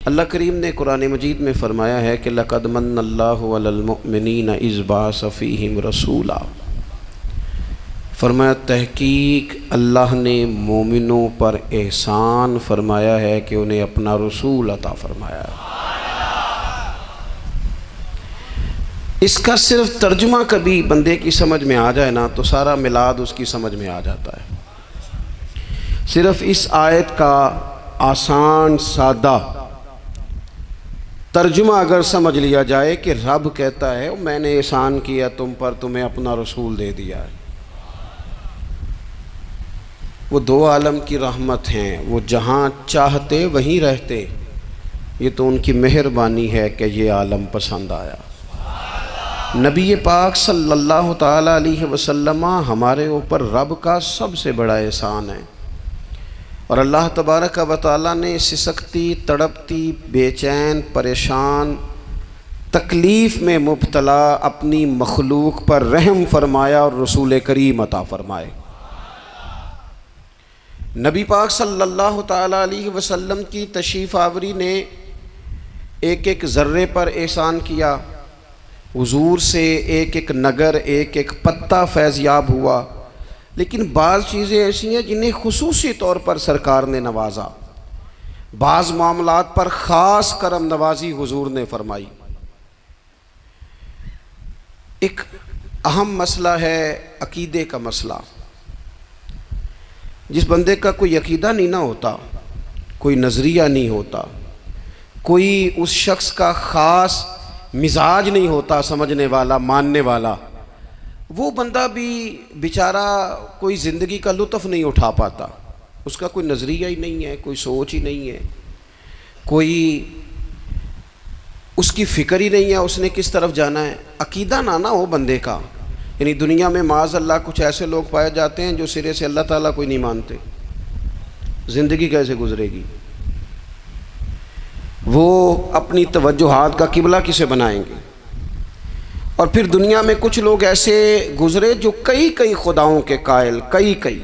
अल्लाह करीम ने कुरान मजीद में फ़रमाया है कि लक़द मन्नल्लाहु अलल मुअमिनीन इज़ बअस फ़ीहिम रसूला। फरमाया तहकीक अल्लाह ने मोमिनों पर एहसान फरमाया है कि उन्हें अपना रसूल अता फरमाया। इसका सिर्फ तर्जुमा कभी बंदे की समझ में आ जाए ना तो सारा मिलाद उसकी समझ में आ जाता है। सिर्फ इस आयत का आसान सादा तर्जुमा अगर समझ लिया जाए कि रब कहता है मैंने एहसान किया तुम पर, तुम्हें अपना रसूल दे दिया है। वो दो आलम की रहमत हैं, वो जहाँ चाहते वहीं रहते। ये तो उनकी मेहरबानी है कि ये आलम पसंद आया। नबी पाक सल्लल्लाहु ताला अलैहि वसल्लम हमारे ऊपर रब का सबसे बड़ा एहसान है। और अल्लाह तबारक व तआला ने सिसकती, तड़पती, बेचैन, परेशान, तकलीफ़ में मुब्तला अपनी मखलूक पर रहम फरमाया और रसूल करीम अता फरमाए। नबी पाक सल्लल्लाहु ताला अलैहि वसल्लम की तशरीफ़ आवरी ने एक एक ज़र्रे पर एहसान किया। हुजूर से एक एक नगर, एक एक पत्ता फैज़याब हुआ। लेकिन बाज़ चीज़ें ऐसी हैं जिन्हें खुसूसी तौर पर सरकार ने नवाजा। बाज़ मामलात पर ख़ास करम नवाजी हुजूर ने फरमाई। एक अहम मसला है अकीदे का मसला। जिस बंदे का कोई अकीदा नहीं ना होता, कोई नज़रिया नहीं होता, कोई उस शख्स का ख़ास मिजाज नहीं होता समझने वाला, मानने वाला, वो बंदा भी बेचारा कोई ज़िंदगी का लुत्फ़ नहीं उठा पाता। उसका कोई नज़रिया ही नहीं है, कोई सोच ही नहीं है, कोई उसकी फ़िक्र ही नहीं है उसने किस तरफ जाना है। अकीदा ना हो बंदे का, यानी दुनिया में माज़ अल्लाह कुछ ऐसे लोग पाए जाते हैं जो सिरे से अल्लाह ताला कोई नहीं मानते। ज़िंदगी कैसे गुजरेगी? वो अपनी तवज्जुहात का किबला किसे बनाएंगे? और फिर दुनिया में कुछ लोग ऐसे गुज़रे जो कई कई खुदाओं के कायल, कई।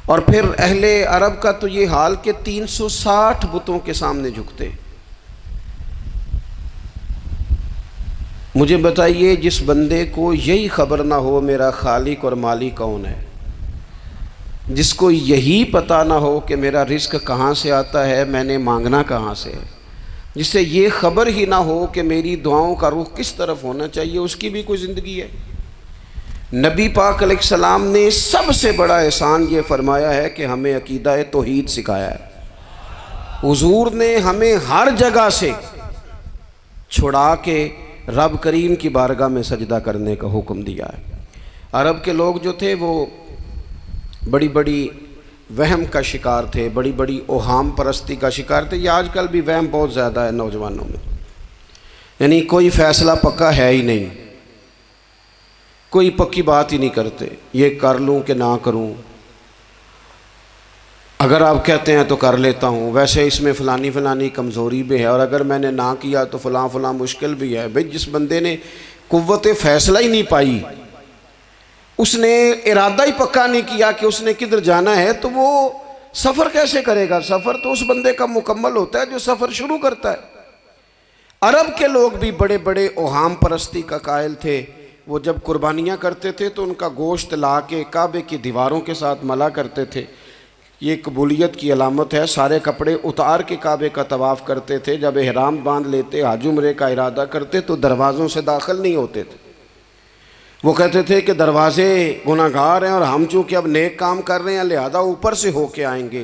और फिर अहले अरब का तो ये हाल कि 360 बुतों के सामने झुकते। मुझे बताइए, जिस बंदे को यही खबर ना हो मेरा खालिक और मालिक कौन है, जिसको यही पता ना हो कि मेरा रिस्क कहाँ से आता है, मैंने मांगना कहाँ से है, जिससे ये ख़बर ही ना हो कि मेरी दुआओं का रुख किस तरफ होना चाहिए, उसकी भी कोई ज़िंदगी है? नबी पाक अलैहिस्सलाम ने सबसे बड़ा एहसान ये फरमाया है कि हमें अकीदा तौहीद सिखाया है। हुजूर ने हमें हर जगह से छुड़ा के रब करीम की बारगाह में सजदा करने का हुक्म दिया है। अरब के लोग जो थे वो बड़ी बड़ी वहम का शिकार थे, बड़ी बड़ी ओहाम परस्ती का शिकार थे। ये आजकल भी वहम बहुत ज़्यादा है नौजवानों में, यानी कोई फ़ैसला पक्का है ही नहीं, कोई पक्की बात ही नहीं करते, ये कर लूँ कि ना करूँ, अगर आप कहते हैं तो कर लेता हूँ, वैसे इसमें फ़लानी कमज़ोरी भी है, और अगर मैंने ना किया तो फ़लाँ मुश्किल भी है। भाई जिस बंदे ने कुव्वत फ़ैसला ही नहीं पाई, उसने इरादा ही पक्का नहीं किया कि उसने किधर जाना है, तो वो सफ़र कैसे करेगा? सफ़र तो उस बंदे का मुकम्मल होता है जो सफ़र शुरू करता है। अरब के लोग भी बड़े बड़े ओहाम परस्ती का कायल थे। वो जब कुर्बानियाँ करते थे तो उनका गोश्त ला के काबे की दीवारों के साथ मला करते थे। ये कबूलियत की अलामत है। सारे कपड़े उतार के काबे का तवाफ़ करते थे। जब एहराम बांध लेते, हज उम्रे का इरादा करते, तो दरवाज़ों से दाखिल नहीं होते थे। वो कहते थे कि दरवाज़े गुनाहगार हैं और हम चूँकि अब नेक काम कर रहे हैं लिहाजा ऊपर से होके आएंगे।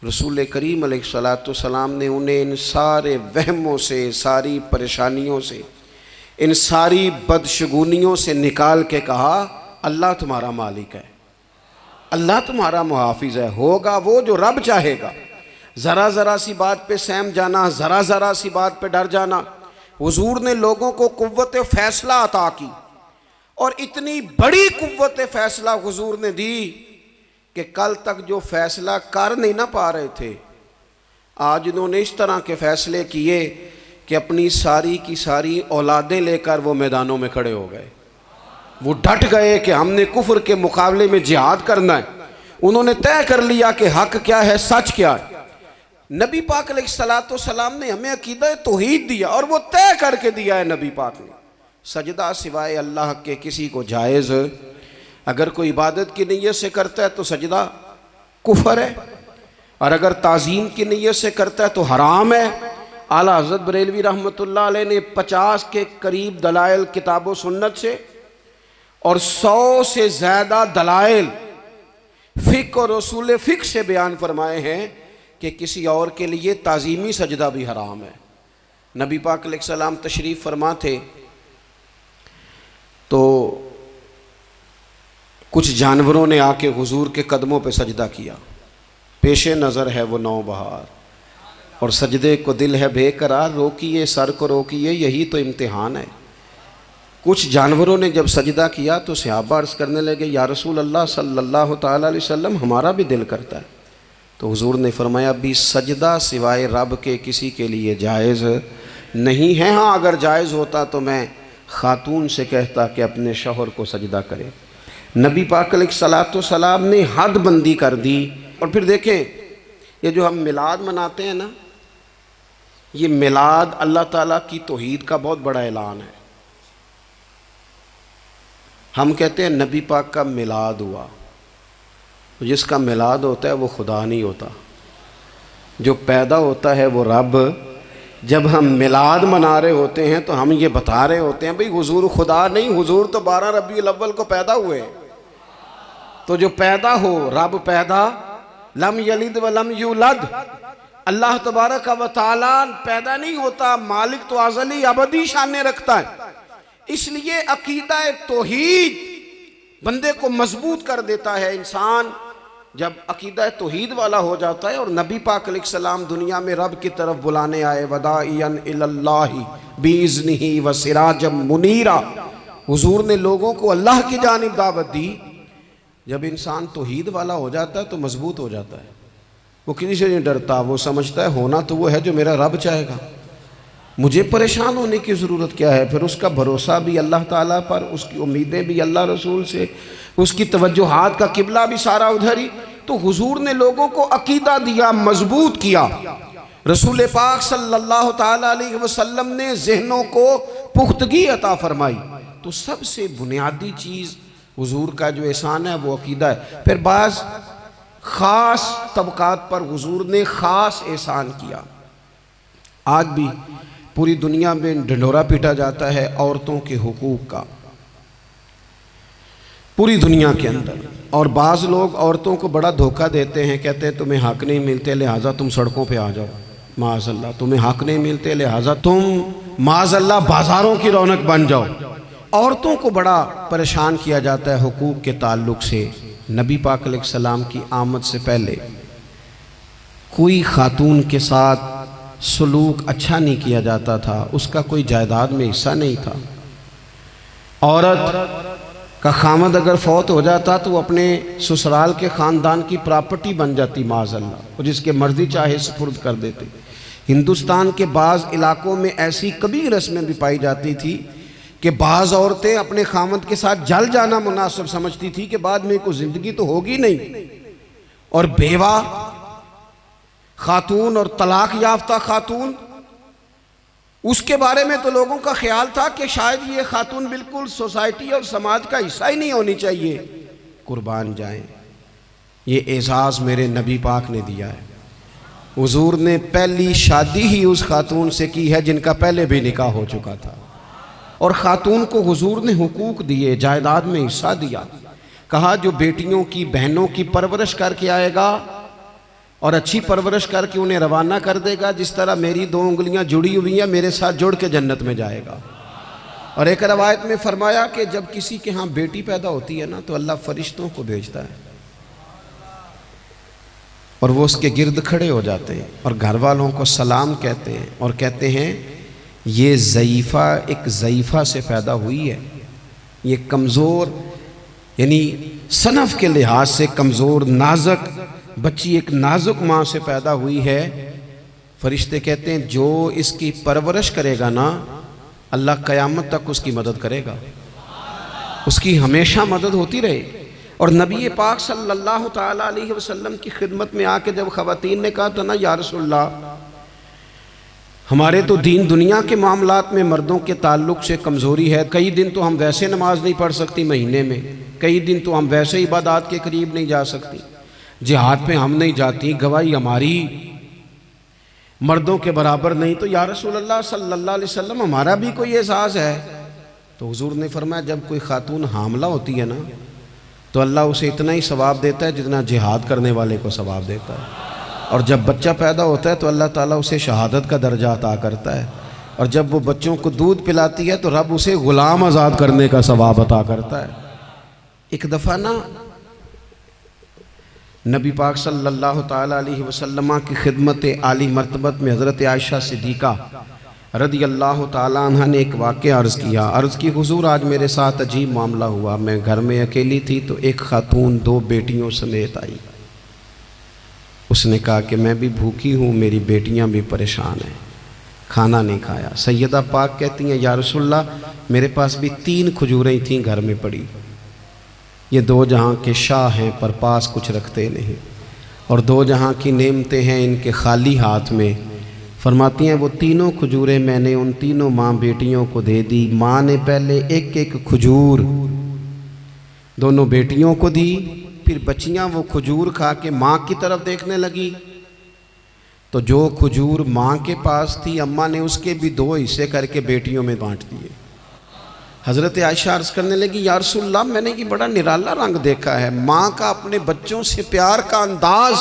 रसूल करीम अलैहिस्सलाम ने उन्हें इन सारे वहमों से, सारी परेशानियों से, इन सारी बदशगुनियों से निकाल के कहा अल्लाह तुम्हारा मालिक है, अल्लाह तुम्हारा मुहाफिज है, होगा वो जो रब चाहेगा। ज़रा ज़रा सी बात पे सहम जाना, ज़रा ज़रा सी बात पे डर जाना। हुजूर ने लोगों को कुव्वत फ़ैसला अता की, और इतनी बड़ी कुव्वत फ़ैसला हुजूर ने दी कि कल तक जो फ़ैसला कर नहीं ना पा रहे थे, आज उन्होंने इस तरह के फ़ैसले किए कि अपनी सारी की सारी औलादें लेकर वो मैदानों में खड़े हो गए। वो डट गए कि हमने कुफ्र के मुकाबले में जिहाद करना है। उन्होंने तय कर लिया कि हक क्या है, सच क्या है। नबी पाक अलैहिस्सलाम ने हमें अकीदा तौहीद दिया और वो तय करके दिया है नबी पाक ने, सजदा सिवाय अल्लाह के किसी को जायज़, अगर कोई इबादत की नीयत से करता है तो सजदा कुफर है, और अगर ताज़ीम की नीयत से करता है तो हराम है। आला हज़रत बरेलवी रहमतुल्लाह अलैह ने 50 के करीब दलाइल किताब सुन्नत से और 100 से ज़्यादा दलाइल फ़िक़्ह और उसूल फ़िक़्ह से बयान फरमाए हैं कि किसी और के लिए ताज़ीमी सजदा भी हराम है। नबी पाक अलैहिस्सलाम तशरीफ़ फरमा थे तो कुछ जानवरों ने आके हुजूर के कदमों पे सजदा किया, पेशे नज़र है वो नौबहार और सजदे को दिल है बेकरार, रोकिए सर को रोकिए यही तो इम्तिहान है। कुछ जानवरों ने जब सजदा किया तो सहाबा अर्ज़ करने लगे, या रसूल अल्लाह सल्लल्लाहु तआला अलैहि वसल्लम हमारा भी दिल करता है। तो हुजूर ने फरमाया, भी सजदा सिवाय रब के किसी के लिए जायज़ नहीं है। हाँ, अगर जायज़ होता तो मैं ख़ातून से कहता कि अपने शौहर को सजदा करे। नबी पाक अलैहिस्सलाम ने हद बंदी कर दी। और फिर देखें, ये जो हम मिलाद मनाते हैं ना, ये मिलाद अल्लाह ताला की तौहीद का बहुत बड़ा ऐलान है। हम कहते हैं नबी पाक का मिलाद हुआ, तो जिसका मिलाद होता है वो खुदा नहीं होता, जो पैदा होता है वो रब। जब हम मिलाद मना रहे होते हैं तो हम ये बता रहे होते हैं भाई हुजूर खुदा नहीं, हुजूर तो 12 रबीउल अव्वल को पैदा हुए। तो जो पैदा हो, रब पैदा, लम यलिद व लम यूलद, अल्लाह तबारक व तआला पैदा नहीं होता, मालिक तो अज़ली अबदी शान रखता है। इसलिए अकीदा तौहीद बंदे को मजबूत कर देता है। इंसान जब अकीदा तौहीद वाला हो जाता है और नबी पाक अलैहिस्सलाम दुनिया में रब की तरफ बुलाने आए, वदाइयन इलल्लाहि बिइज़्निही व सिराजम मुनीरा, हुजूर ने लोगों को अल्लाह की जानिब दावत दी। जब इंसान तौहीद वाला हो जाता है तो मजबूत हो जाता है, वो किसी से नहीं डरता, वो समझता है होना तो वो है जो मेरा रब चाहेगा, मुझे परेशान होने की ज़रूरत क्या है। फिर उसका भरोसा भी अल्लाह ताला पर, उसकी उम्मीदें भी अल्लाह रसूल से, उसकी तवज्जुहात का किबला भी सारा उधर ही। तो हुजूर ने लोगों को अकीदा दिया, मजबूत किया। रसूल पाक सल्लल्लाहु ताला अलैहि वसल्लम ने ज़हनों को पुख्तगी अता फरमाई। तो सबसे बुनियादी चीज़ हुजूर का जो एहसान है वो अकीदा है। फिर बाज़ ख़ास तबकात पर हुजूर ने ख़ास एहसान किया। आज भी पूरी दुनिया में ढिंढोरा पीटा जाता है औरतों के हुकूक का, पूरी दुनिया के अंदर। और बाज़ लोग औरतों को बड़ा धोखा देते हैं, कहते हैं तुम्हें हक नहीं मिलते लिहाजा तुम सड़कों पे आ जाओ, माज़अल्लाह तुम्हें हक नहीं मिलते लिहाजा तुम माज़अल्लाह बाज़ारों की रौनक बन जाओ। औरतों को बड़ा परेशान किया जाता है हुकूक के ताल्लुक़ से। नबी पाक अलैहिस्सलाम की आमद से पहले कोई खातून के साथ सलूक अच्छा नहीं किया जाता था, उसका कोई जायदाद में हिस्सा नहीं था। औरत का खामद अगर फौत हो जाता तो वो अपने ससुराल के ख़ानदान की प्रॉपर्टी बन जाती माज़अल्लाह, और जिसके मर्जी चाहे सुपुर्द कर देते। हिंदुस्तान के बाज़ इलाकों में ऐसी कभी रस्में भी पाई जाती थी कि बाज़ औरतें अपने खामद के साथ जल जाना मुनासिब समझती थी कि बाद में कोई ज़िंदगी तो होगी नहीं। और बेवा खातून और तलाक याफ्ता खातून, उसके बारे में तो लोगों का ख्याल था कि शायद ये खातून बिल्कुल सोसाइटी और समाज का हिस्सा ही नहीं होनी चाहिए। कुर्बान जाएं, ये एजाज़ मेरे नबी पाक ने दिया है। हुजूर ने पहली शादी ही उस खातून से की है जिनका पहले भी निकाह हो चुका था, और ख़ातून को हुजूर ने हुकूक दिए, जायदाद में हिस्सा दिया। कहा जो बेटियों की बहनों की परवरिश करके आएगा और अच्छी परवरिश करके उन्हें रवाना कर देगा, जिस तरह मेरी 2 उंगलियां जुड़ी हुई हैं मेरे साथ जुड़ के जन्नत में जाएगा। और एक रवायत में फरमाया कि जब किसी के यहाँ बेटी पैदा होती है ना तो अल्लाह फरिश्तों को भेजता है और वो उसके गिर्द खड़े हो जाते हैं और घर वालों को सलाम कहते हैं और कहते हैं ये ज़ईफ़ा एक ज़ईफ़ा से पैदा हुई है, ये कमज़ोर यानी सनफ़ के लिहाज से कमज़ोर नाजुक बच्ची एक नाजुक माँ से पैदा हुई है। फरिश्ते कहते हैं जो इसकी परवरिश करेगा ना अल्लाह क़यामत तक उसकी मदद करेगा, उसकी हमेशा मदद होती रहे। और नबी पाक सल्लल्लाहु ताला अलैहि वसल्लम की खिदमत में आके जब ख़वातीन ने कहा था ना, या रसूलल्लाह हमारे तो दीन दुनिया के मामलात में मर्दों के ताल्लुक़ से कमज़ोरी है, कई दिन तो हम वैसे नमाज नहीं पढ़ सकती महीने में, कई दिन तो हम वैसे इबादत के करीब नहीं जा सकती, जिहाद पे हम नहीं जाती, गवाही हमारी मर्दों के बराबर नहीं, तो या रसूलल्लाह सल्लल्लाहु अलैहि वसल्लम हमारा भी कोई एहसास है? तो हुजूर ने फरमाया जब कोई खातून हामला होती है ना, तो अल्लाह उसे इतना ही सवाब देता है जितना जिहाद करने वाले को सवाब देता है, और जब बच्चा पैदा होता है तो अल्लाह ताला उसे शहादत का दर्जा अता करता है, और जब वो बच्चों को दूध पिलाती है तो रब उसे ग़ुलाम आज़ाद करने का सवाब अता करता है। एक दफ़ा ना नबी पाक सल्लल्लाहु ताला अलैहि वसल्लम की खिदमत आली मर्तबत में हज़रत आयशा सिद्दीक़ा रदी अल्लाह ताला अन्हा ने एक वाक़या अर्ज़ किया। अर्ज़ की हुज़ूर आज मेरे साथ अजीब मामला हुआ, मैं घर में अकेली थी तो एक खातून 2 बेटियों समेत आई। उसने कहा कि मैं भी भूखी हूँ, मेरी बेटियाँ भी परेशान हैं, खाना नहीं खाया। सैयदा पाक कहती हैं या रसूलल्लाह मेरे पास भी 3 खजूरें थीं घर में पड़ी, ये 2 जहाँ के शाह हैं पर पास कुछ रखते नहीं, और 2 जहाँ की नेमतें हैं इनके खाली हाथ में। फरमाती हैं वो तीनों खजूरें मैंने उन तीनों माँ बेटियों को दे दी। माँ ने पहले एक एक खजूर दोनों बेटियों को दी, फिर बच्चियाँ वो खजूर खा के माँ की तरफ देखने लगी, तो जो खजूर माँ के पास थी अम्मा ने उसके भी 2 हिस्से करके बेटियों में बांट दिए। हज़रत आयशा अर्ज़ करने लगी या रसूलल्लाह मैंने ये बड़ा निराला रंग देखा है, माँ का अपने बच्चों से प्यार का अंदाज।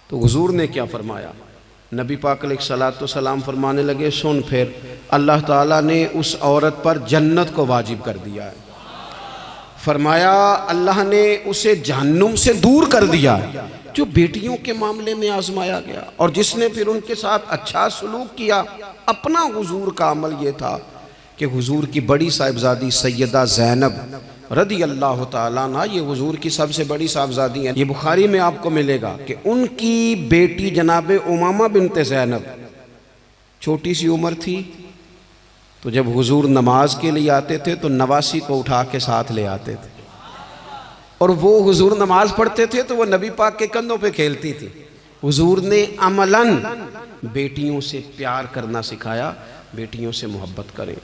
तो हुजूर ने क्या फरमाया? नबी पाक अलैहिस्सलातु सलाम फरमाने लगे सुन, फिर अल्लाह ताला ने उस औरत पर जन्नत को वाजिब कर दिया है। फरमाया अल्लाह ने उसे जहन्नुम से दूर कर दिया जो बेटियों के मामले में आजमाया गया, और जिसने फिर उनके साथ अच्छा सलूक किया। अपना हुजूर का अमल ये था कि हुजूर की बड़ी साहिबजादी सैयदा ज़ैनब रदी अल्लाह ताला अन्हा, ये हुजूर की सबसे बड़ी साहिबजादी हैं। ये बुखारी में आपको मिलेगा कि उनकी बेटी जनाब उमामा बिनते ज़ैनब छोटी सी उम्र थी, तो जब हुजूर नमाज के लिए आते थे तो नवासी को उठा के साथ ले आते थे, और वो हुजूर नमाज पढ़ते थे तो वो नबी पाक के कंधों पे खेलती थी। हुजूर ने अमलन बेटियों से प्यार करना सिखाया, बेटियों से मोहब्बत करें,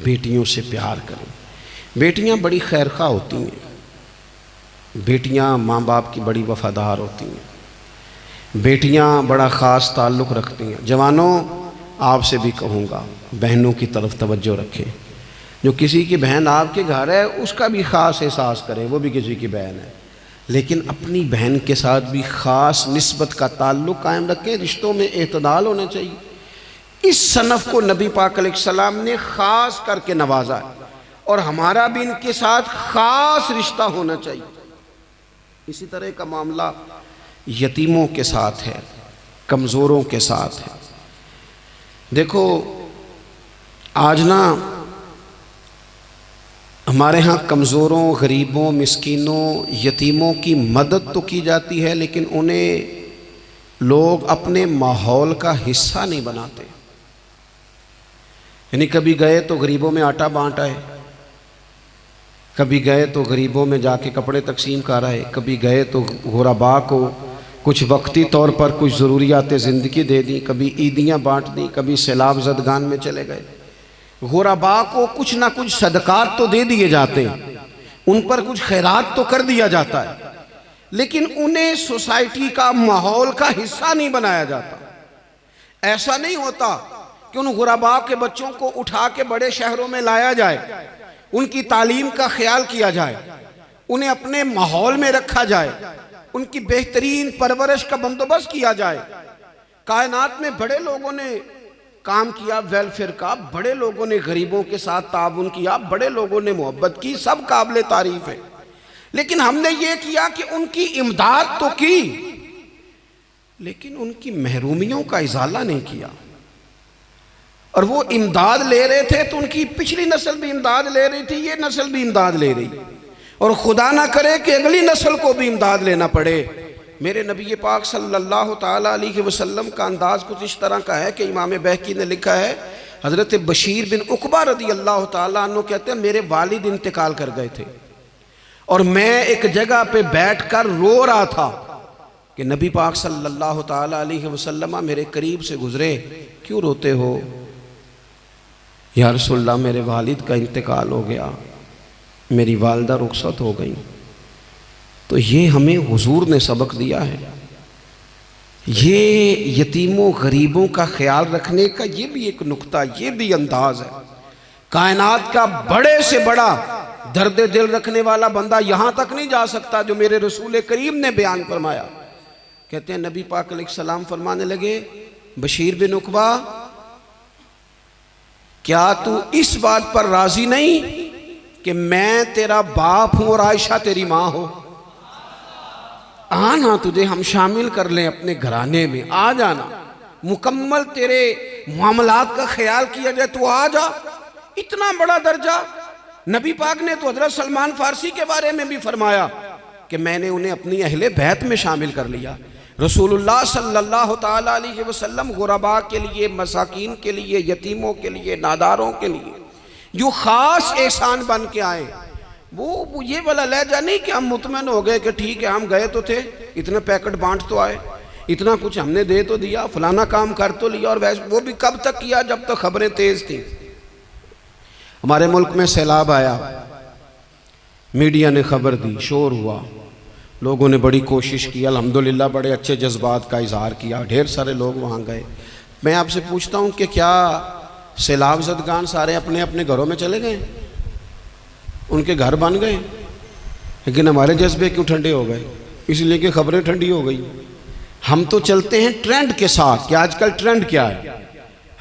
बेटियों से प्यार करें। बेटियां बड़ी खैरखा होती हैं, बेटियां माँ बाप की बड़ी वफ़ादार होती हैं, बेटियां बड़ा ख़ास ताल्लुक़ रखती हैं। जवानों आपसे भी कहूँगा बहनों की तरफ तवज्जो रखें। जो किसी की बहन आपके घर है उसका भी ख़ास एहसास करें, वो भी किसी की बहन है, लेकिन अपनी बहन के साथ भी ख़ास निस्बत का ताल्लुक़ कायम रखें। रिश्तों में एतदाल होना चाहिए। इस सनफ़ को नबी पाक अलैहिस्सलाम ने ख़ास करके नवाजा है, और हमारा भी इनके साथ ख़ास रिश्ता होना चाहिए। इसी तरह का मामला यतीमों के साथ है, कमज़ोरों के साथ है। देखो आज ना हमारे यहाँ कमज़ोरों, गरीबों, मिस्कीनों, यतीमों की मदद तो की जाती है, लेकिन उन्हें लोग अपने माहौल का हिस्सा नहीं बनाते। यानी कभी गए तो गरीबों में आटा बांट आए, कभी गए तो गरीबों में जाके कपड़े तकसीम कर आए, कभी गए तो गुरबा को कुछ वक्ती तौर पर कुछ ज़रूरियात ज़िंदगी दे दी, कभी ईदियाँ बांट दी, कभी सैलाब ज़दगान में चले गए। गुरबा को कुछ ना कुछ सदकात तो दे दिए जाते हैं, उन पर कुछ खैरात तो कर दिया जाता है, लेकिन उन्हें सोसाइटी का माहौल का हिस्सा नहीं बनाया जाता। ऐसा नहीं होता कि उन गुरबा के बच्चों को उठा के बड़े शहरों में लाया जाए, उनकी तालीम का ख्याल किया जाए, उन्हें अपने माहौल में रखा जाए, उनकी बेहतरीन परवरिश का बंदोबस्त किया जाए। कायनात में बड़े लोगों ने काम किया वेलफेयर का, बड़े लोगों ने गरीबों के साथ ताउन किया, बड़े लोगों ने मोहब्बत की, सब काबिल तारीफ है। लेकिन हमने ये किया कि उनकी इमदाद तो की, लेकिन उनकी महरूमियों का इजाला नहीं किया। और वो इमदाद ले रहे थे तो उनकी पिछली नस्ल भी इमदाद ले रही थी, ये नस्ल भी इमदाद ले रही, और खुदा ना करे कि अगली नस्ल को भी इमदाद लेना पड़े। मेरे नबी पाक सल्लल्लाहु ताला अलैहि वसल्लम का अंदाज़ कुछ इस तरह का है कि इमाम बहकी ने लिखा है, हज़रत बशीर बिन उक़बा रदी अल्लाह ताला अन्हु कहते हैं मेरे वालिद इंतकाल कर गए थे, और मैं एक जगह पे बैठकर रो रहा था कि नबी पाक सल्लल्लाहु ताला अलैहि वसल्लम मेरे करीब से गुजरे, क्यों रोते हो? या रसूलल्लाह मेरे वालिद का इंतकाल हो गया, मेरी वालदा रुखसत हो गई। तो ये हमें हुजूर ने सबक दिया है। ये यतीमों गरीबों का ख्याल रखने का ये भी एक नुक्ता, ये भी अंदाज है। कायनात का बड़े से बड़ा दर्द दिल रखने वाला बंदा यहाँ तक नहीं जा सकता जो मेरे रसूल करीम ने बयान फरमाया। कहते हैं नबी पाक अलैहिस्सलाम फरमाने लगे, बशीर बिन उकबा, क्या तू इस बात पर राजी नहीं कि मैं तेरा बाप हूं और आयशा तेरी मां हो? आना, तुझे हम शामिल कर लें अपने घराने में, आ जाना, मुकम्मल तेरे मामलात का ख्याल किया जाए, तू आ जा। इतना बड़ा दर्जा। नबी पाक ने तो हजरत सलमान फारसी के बारे में भी फरमाया कि मैंने उन्हें अपनी अहले बैत में शामिल कर लिया। रसूलुल्लाह सल्लल्लाहु ताला अलैहि वसल्लम गुरबा के लिए, मसाकीन के लिए, यतीमों के लिए, नादारों के लिए जो ख़ास एहसान बन के आए, वो ये वाला लहजा नहीं कि हम मुतमईन हो गए कि ठीक है हम गए तो थे, इतने पैकेट बांट तो आए, इतना कुछ हमने दे तो दिया, फलाना काम कर तो लिया, और वैसे वो भी कब तक किया जब तक खबरें तेज़ थी। हमारे मुल्क में सैलाब आया, मीडिया ने खबर दी, शोर हुआ, लोगों ने बड़ी कोशिश की, अल्हम्दुलिल्लाह बड़े अच्छे जज्बात का इजहार किया, ढेर सारे लोग वहाँ गए। मैं आपसे पूछता हूँ कि क्या सैलाब ज़दगान सारे अपने अपने घरों में चले गए? उनके घर बन गए? लेकिन हमारे जज्बे क्यों ठंडे हो गए? इसलिए कि खबरें ठंडी हो गई। हम तो चलते हैं ट्रेंड के साथ कि आजकल ट्रेंड क्या है।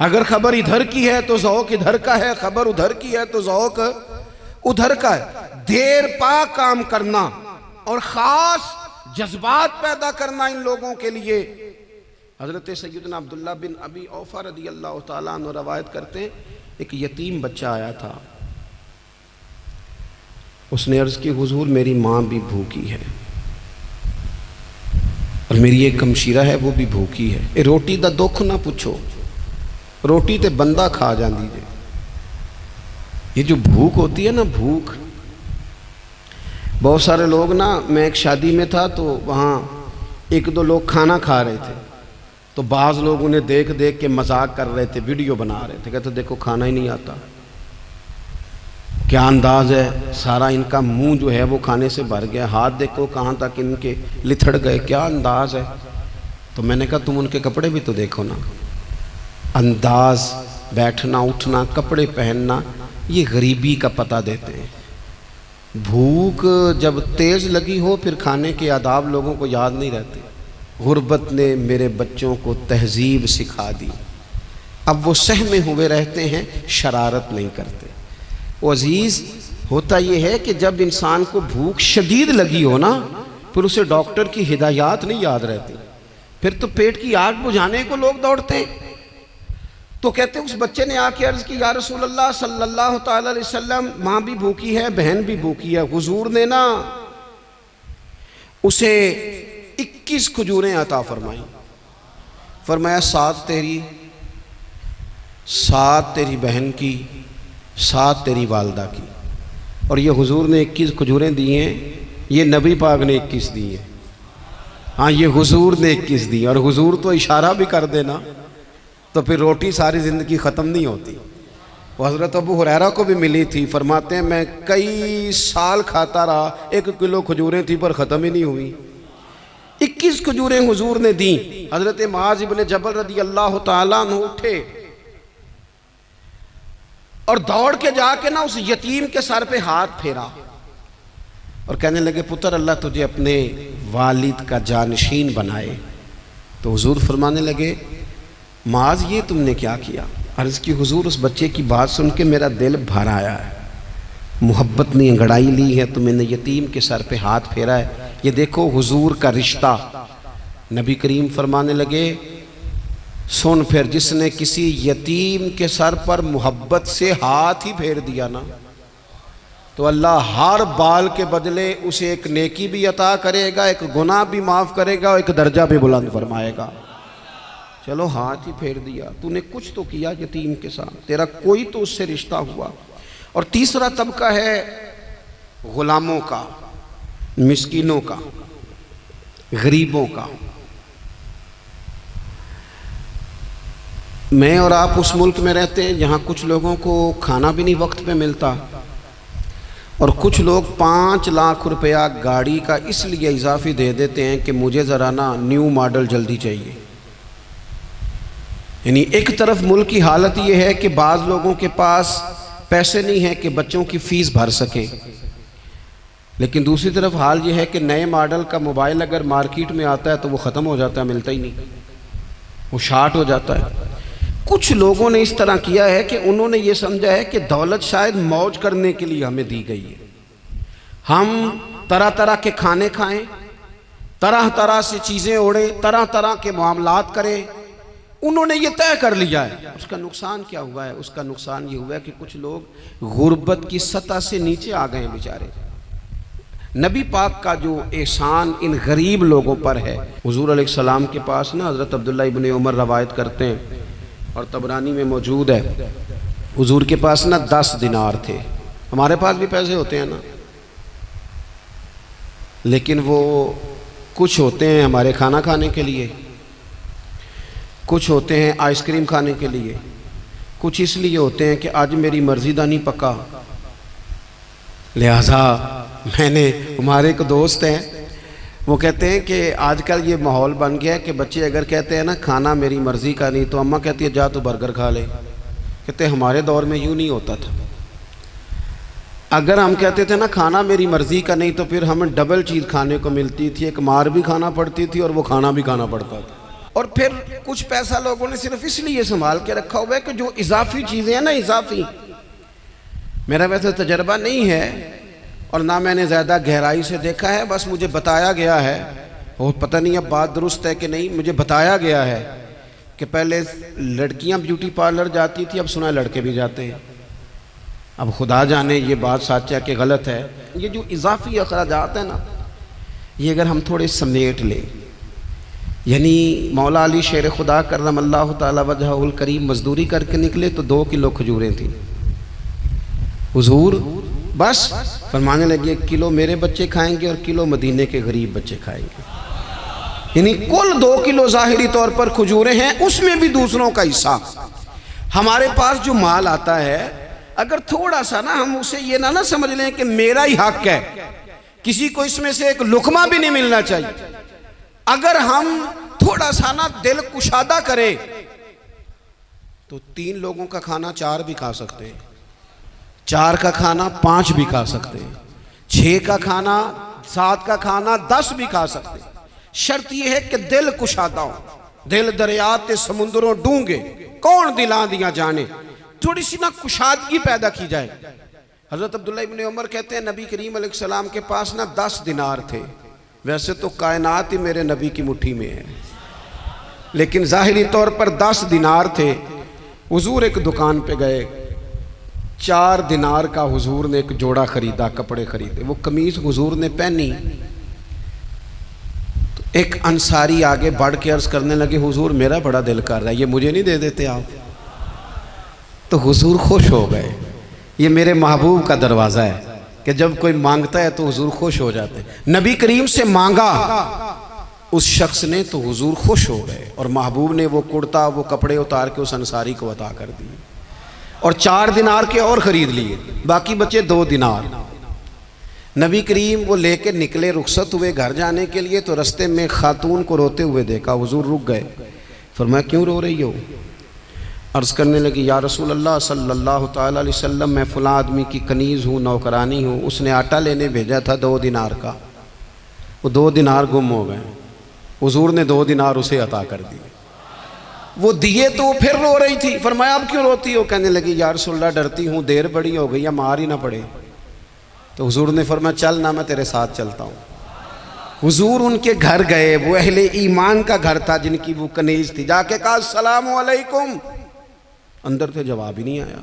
अगर खबर इधर की है तो ज़ौक़ इधर का है, खबर उधर की है तो ज़ौक़ उधर का है। देर पा काम करना और ख़ास जज्बात पैदा करना इन लोगों के लिए। हज़रत सैयदना अब्दुल्लाह बिन अबी औफ़ा रज़ियल्लाहु ताला अन्हु रवायत करते हैं, एक यतीम बच्चा आया था, उसने अर्ज़ की, हुज़ूर मेरी माँ भी भूखी है और मेरी एक कमशीरा है वो भी भूखी है, ए रोटी दा दुख ना पूछो, रोटी ते बंदा खा जाती है। ये जो भूख होती है ना, भूख, बहुत सारे लोग ना, मैं एक शादी में था तो वहाँ एक दो लोग खाना खा रहे थे, तो बाज़ लोग उन्हें देख देख के मजाक कर रहे थे, वीडियो बना रहे थे, कहते देखो खाना ही नहीं आता, क्या अंदाज है, सारा इनका मुंह जो है वो खाने से भर गया, हाथ देखो कहाँ तक इनके लिथड़ गए, क्या अंदाज है। तो मैंने कहा तुम उनके कपड़े भी तो देखो ना, अंदाज, बैठना उठना, कपड़े पहनना, ये गरीबी का पता देते हैं। भूख जब तेज़ लगी हो फिर खाने के आदाब लोगों को याद नहीं रहते। गुर्बत ने मेरे बच्चों को तहजीब सिखा दी, अब वो सहमे हुए रहते हैं, शरारत नहीं करते। वो अजीज़, होता ये है कि जब इंसान को भूख शदीद लगी हो ना, फिर उसे डॉक्टर की हिदायत नहीं याद रहती, फिर तो पेट की आग बुझाने को लोग दौड़ते हैं। तो कहते उस बच्चे ने आके अर्ज़ की, या रसूल अल्लाह सल्लल्लाहु ताला अलैहि वसल्लम, माँ भी भूखी है, बहन भी भूखी है। हुजूर ने ना उसे 21 खजूरें अता फरमाई, फरमाया 7 तेरी, 7 तेरी बहन की, 7 तेरी वालदा की। और ये हुजूर ने 21 खजूरें दी हैं, ये नबी पाक ने 21 दी हैं। हाँ, ये हुजूर ने 21 दी, और हुजूर तो इशारा भी कर देना तो फिर रोटी सारी ज़िंदगी ख़त्म नहीं होती। वो हज़रत अबू हुरैरा को भी मिली थी, फरमाते हैं मैं कई साल खाता रहा, 1 किलो खजूरें थी पर ख़त्म ही नहीं हुई। 21 खजूरें हुजूर ने दी। हज़रत मुआज़ इब्न जबल रज़ी अल्लाह ताला अन्हु उठे और दौड़ के जाके ना उस यतीम के सर पे हाथ फेरा और कहने लगे, पुत्र अल्लाह तुझे अपने वालिद का जानशीन बनाए। तो हुजूर फरमाने लगे, माज ये तुमने क्या किया? अर्ज़ की, हुजूर उस बच्चे की बात सुन के मेरा दिल भर आया है, मोहब्बत ने अंगड़ाई ली है तो मैंने यतीम के सर पे हाथ फेरा है। ये देखो हुजूर का रिश्ता। नबी करीम फरमाने लगे, सुन, फिर जिसने किसी यतीम के सर पर मोहब्बत से हाथ ही फेर दिया ना, तो अल्लाह हर बाल के बदले उसे एक नेकी भी अता करेगा, एक गुनाह भी माफ़ करेगा और एक दर्जा भी बुलंद फरमाएगा। चलो हाथ ही फेर दिया, तूने कुछ तो किया यतीम के साथ, तेरा कोई तो उससे रिश्ता हुआ। और तीसरा तबका है ग़ुलामों का। मिस्कीनों का, गरीबों का। मैं और आप उस मुल्क में रहते हैं जहाँ कुछ लोगों को खाना भी नहीं वक्त पे मिलता, और कुछ लोग 5 लाख रुपया गाड़ी का इसलिए इजाफी दे देते हैं कि मुझे ज़रा ना न्यू मॉडल जल्दी चाहिए। यानी एक तरफ मुल्क की हालत ये है कि बाज़ लोगों के पास पैसे नहीं हैं कि बच्चों की फ़ीस भर सकें, लेकिन दूसरी तरफ हाल ये है कि नए मॉडल का मोबाइल अगर मार्केट में आता है तो वो ख़त्म हो जाता है, मिलता ही नहीं, वो शार्ट हो जाता है। कुछ लोगों ने इस तरह किया है कि उन्होंने ये समझा है कि दौलत शायद मौज करने के लिए हमें दी गई है, हम तरह तरह के खाने खाएं, तरह तरह से चीज़ें ओढ़ें, तरह तरह के मामलात करें। उन्होंने ये तय कर लिया है। उसका नुकसान क्या हुआ है? उसका नुकसान ये हुआ है कि कुछ लोग गुर्बत की सतह से नीचे आ गए हैं बेचारे। नबी पाक का जो एहसान इन गरीब लोगों पर है, हुजूर अलैहिस्सलाम के पास ना हज़रत अब्दुल्ला इब्न उमर रवायत करते हैं और तबरानी में मौजूद है, हुजूर के पास ना 10 दिनार थे। हमारे पास भी पैसे होते हैं ना, लेकिन वो कुछ होते हैं हमारे खाना खाने के लिए, कुछ होते हैं आइसक्रीम खाने के लिए, कुछ इसलिए होते हैं कि आज मेरी मर्जी दा नहीं पका, लिहाजा मैंने, हमारे एक दोस्त हैं वो कहते हैं कि आजकल ये माहौल बन गया है कि बच्चे अगर कहते हैं ना खाना मेरी मर्ज़ी का नहीं, तो अम्मा कहती है जा तो बर्गर खा ले। कहते हैं हमारे दौर में यूँ नहीं होता था। अगर हम कहते थे ना खाना मेरी मर्ज़ी का नहीं, तो फिर हमें डबल चीज़ खाने को मिलती थी, एक मार भी खाना पड़ती थी और वो खाना भी खाना पड़ता था। और फिर कुछ पैसा लोगों ने सिर्फ इसलिए संभाल के रखा हुआ है कि जो इजाफी चीज़ें हैं ना, इजाफी, मेरा वैसे तजर्बा नहीं है और ना मैंने ज़्यादा गहराई से देखा है, बस मुझे बताया गया है, और पता नहीं अब बात दुरुस्त है कि नहीं, मुझे बताया गया है कि पहले लड़कियां ब्यूटी पार्लर जाती थी, अब सुना लड़के भी जाते हैं। अब खुदा जाने ये बात सच है कि गलत है। ये जो इजाफी अखराजात है ना, ये अगर हम थोड़े समेट लें, यानी मौला अली शेर खुदा करमल्लाहु ताला वजहुल करीम मजदूरी करके निकले तो 2 किलो खजूरें थी। हुजूर बस फरमाने लगे 1 किलो मेरे बच्चे खाएंगे और किलो मदीने के गरीब बच्चे खाएंगे। यानी कुल 2 किलो ज़ाहिरी तौर पर खजूरें हैं, उसमें भी दूसरों का हिस्सा। हमारे पास जो माल आता है, अगर थोड़ा सा ना हम उसे ये ना समझ लें कि मेरा ही हक है, किसी को इसमें से एक लुकमा भी नहीं मिलना चाहिए। अगर हम थोड़ा सा ना दिल कुशादा करें तो 3 लोगों का खाना 4 भी खा सकते हैं, 4 का खाना 5 भी खा सकते हैं, 6 का खाना 7 का खाना 10 भी खा सकते हैं। शर्त यह है कि दिल कुशादा हो। दिल दरिया ते समुंदरों डूंगे कौन दिला दिया जाने, थोड़ी सी ना कुशादगी पैदा की जाए। हज़रत अब्दुल्ला इब्न उमर कहते हैं नबी करीम अलैहिस्सलाम के पास ना 10 दिनार थे। वैसे तो कायनात ही मेरे नबी की मुट्ठी में है, लेकिन ज़ाहिरी तौर पर 10 दिनार थे। हुजूर एक दुकान पे गए, 4 दिनार का हुजूर ने एक जोड़ा खरीदा, कपड़े खरीदे। वो कमीज हुजूर ने पहनी तो एक अंसारी आगे बढ़ के अर्ज करने लगे, हुजूर मेरा बड़ा दिल कर रहा है, ये मुझे नहीं दे देते आप? तो हुजूर खुश हो गए। ये मेरे महबूब का दरवाज़ा है कि जब कोई मांगता है तो हुजूर खुश हो जाते हैं। नबी करीम से मांगा उस शख्स ने तो हुजूर खुश हो गए, और महबूब ने वो कुर्ता, वो कपड़े उतार के उस अंसारी को अता कर दिए, और 4 दिनार के और ख़रीद लिए, बाकी बचे 2 दिनार। नबी करीम वो लेके निकले, रुखसत हुए घर जाने के लिए, तो रास्ते में खातून को रोते हुए देखा। हुजूर रुक गए, फरमाया क्यों रो रही हो? अर्ज़ करने लगी या रसूल अल्लाह सल्लल्लाहु ताला अलैहि वसल्लम, मैं फ़लाँ आदमी की कनीज़ हूँ, नौकरानी हूँ, उसने आटा लेने भेजा था 2 दिनार का, वो 2 दिनार गुम हो गए। हुजूर ने 2 दिनार उसे अता कर दिए। वो दिए तो फिर रो रही थी। फरमाया अब क्यों रोती हो? कहने लगी या रसूल अल्लाह डरती हूँ देर बड़ी हो गई या मार ही ना पड़े। तो हुजूर ने फरमाया चल ना, मैं तेरे साथ चलता हूँ। हुजूर उनके घर गए, वो अहले ईमान का घर था जिनकी वो कनीज थी। जाके कहा अस्सलामु अलैकुम, अंदर से जवाब ही नहीं आया।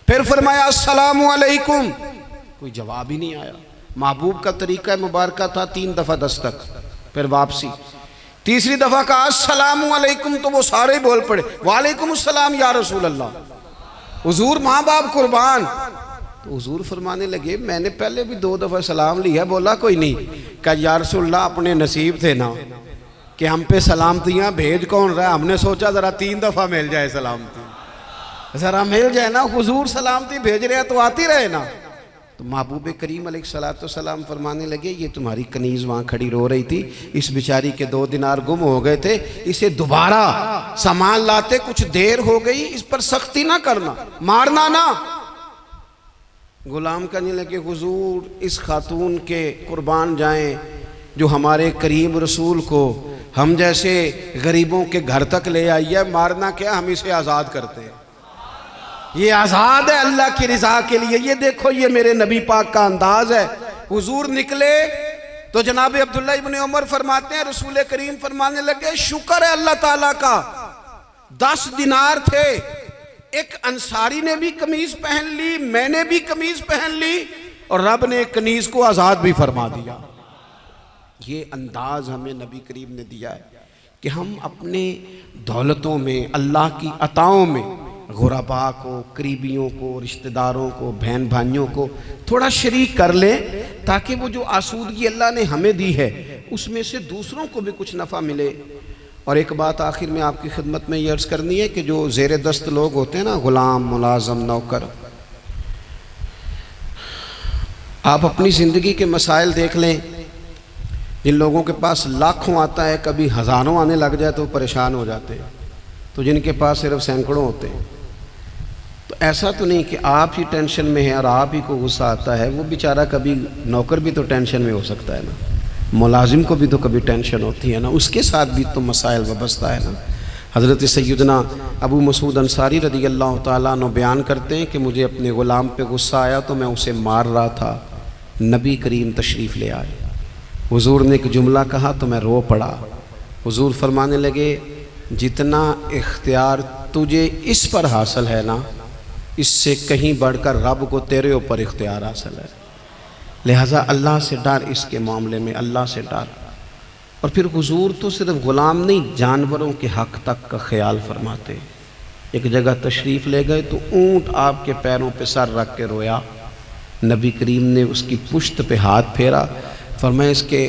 फिर फरमाया अस्सलामु अलैकुम, कोई जवाब ही नहीं आया। महबूब का तरीका मुबारक था 3 दफ़ा दस्तक, फिर वापसी। तीसरी दफ़ा कहा अस्सलामु अलैकुम, तो वो सारे बोल पड़े वालेकुम अस्सलाम या रसूल अल्लाह। हुजूर माँ बाप कुर्बान, तो हुजूर फरमाने लगे मैंने पहले भी 2 दफ़ा सलाम लिया, बोला कोई नहीं। कहा या रसूलल्लाह अपने नसीब थे ना कि हम पे सलामतियाँ भेज कौन रहा है, हमने सोचा ज़रा 3 दफ़ा मिल जाए सलामती, ज़रा मिल जाए ना। हुजूर सलामती भेज रहे हैं तो आती रहे ना। तो महबूब करीम अलैहिस्सलाम फरमाने लगे ये तुम्हारी कनीज़ वहाँ खड़ी रो रही थी, इस बेचारी के 2 दिनार गुम हो गए थे, इसे दोबारा सामान लाते कुछ देर हो गई, इस पर सख्ती ना करना, मारना ना। गुलाम कहने लगे हुजूर इस खातून के कुर्बान जाएं जो हमारे करीम रसूल को हम जैसे गरीबों के घर तक ले आई है, मारना क्या, हम इसे आज़ाद करते हैं, ये आज़ाद है अल्लाह की रिज़ा के लिए। ये देखो ये मेरे नबी पाक का अंदाज है। हुजूर निकले तो जनाब अब्दुल्ला इब्न उमर फरमाते हैं रसूल करीम फरमाने लगे शुक्र है अल्लाह ताला का, 10 दिनार थे, एक अंसारी ने भी कमीज पहन ली, मैंने भी कमीज पहन ली, और रब ने कनीज को आज़ाद भी फरमा दिया। ये अंदाज हमें नबी करीम ने दिया है कि हम अपने दौलतों में, अल्लाह की अताओं में गुरबा को, करीबियों को, रिश्तेदारों को, बहन भाइयों को थोड़ा शरीक कर लें, ताकि वो जो आसूदगी अल्लाह ने हमें दी है उसमें से दूसरों को भी कुछ नफ़ा मिले। और एक बात आखिर में आपकी खिदमत में ये अर्ज़ करनी है कि जो ज़ेर दस्त लोग होते हैं ना, ग़ुलाम, मुलाज़म, नौकर, आप अपनी ज़िंदगी के मसाइल देख लें। जिन लोगों के पास लाखों आता है, कभी हज़ारों आने लग जाए तो परेशान हो जाते हैं, तो जिनके पास सिर्फ सैकड़ों होते हैं, तो ऐसा तो नहीं कि आप ही टेंशन में हैं और आप ही को गुस्सा आता है। वो बेचारा कभी, नौकर भी तो टेंशन में हो सकता है ना, मुलाजिम को भी तो कभी टेंशन होती है ना, उसके साथ भी तो मसाइल वाबस्ता है ना। हज़रत सैयदना अबू मसूद अंसारी रज़ी अल्लाह ताला अन्हु बयान करते हैं कि मुझे अपने ग़ुलाम पे गुस्सा आया तो मैं उसे मार रहा था, नबी करीम तशरीफ़ ले आए, हुजूर ने एक जुमला कहा तो मैं रो पड़ा। हुजूर फरमाने लगे जितना इख्तियार तुझे इस पर हासिल है ना, इससे कहीं बढ़कर रब को तेरे ऊपर इख्तियार हासिल है, लिहाजा अल्लाह से डर, इसके मामले में अल्लाह से डर। और फिर हुजूर तो सिर्फ ग़ुलाम नहीं, जानवरों के हक़ तक का ख्याल फरमाते। एक जगह तशरीफ़ ले गए तो ऊँट आपके पैरों पे सर रख के रोया, नबी करीम ने उसकी पुश्त पे हाथ फेरा, फरमाया इसके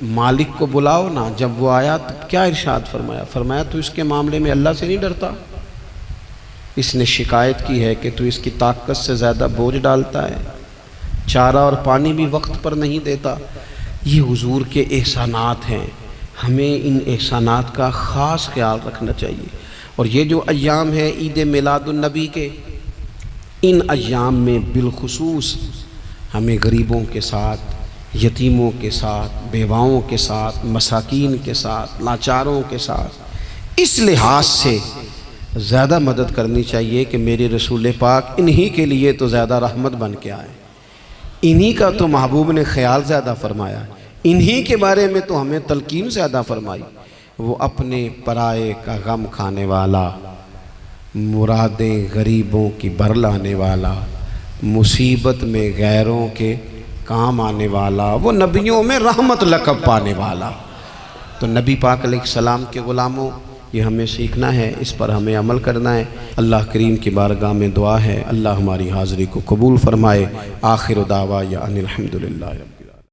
मालिक को बुलाओ ना। जब वो आया तो क्या इरशाद फरमाया, फरमाया तो इसके मामले में अल्लाह से नहीं डरता, इसने शिकायत की है कि तू इसकी ताकत से ज़्यादा बोझ डालता है, चारा और पानी भी वक्त पर नहीं देता। ये हुजूर के एहसानात हैं, हमें इन एहसानात का ख़ास ख्याल रखना चाहिए। और ये जो अय्याम है ईद मिलादुन्नबी के, इन अय्याम में बिलखुसूस हमें गरीबों के साथ, यतीमों के साथ, बेवाओं के साथ, मसाकीन के साथ, लाचारों के साथ इस लिहाज से ज़्यादा मदद करनी चाहिए कि मेरे रसूल पाक इन्हीं के लिए तो ज़्यादा रहमत बन के आए, इन्हीं का तो महबूब ने ख्याल ज़्यादा फरमाया, इन्हीं के बारे में तो हमें तलकीन ज़्यादा फरमाई। वो अपने पराए का गम खाने वाला, मुरादें गरीबों की भर लाने वाला, मुसीबत में गैरों के काम आने वाला, वो नबियों में रहमत लक़ब पाने वाला। तो नबी पाक अलैहिस्सलाम के ग़ुलामों, ये हमें सीखना है, इस पर हमें अमल करना है। अल्लाह करीम की बारगाह में दुआ है अल्लाह हमारी हाज़िरी को कबूल फ़रमाए। आखिर दावा या अनिल हम्दुलिल्लाह।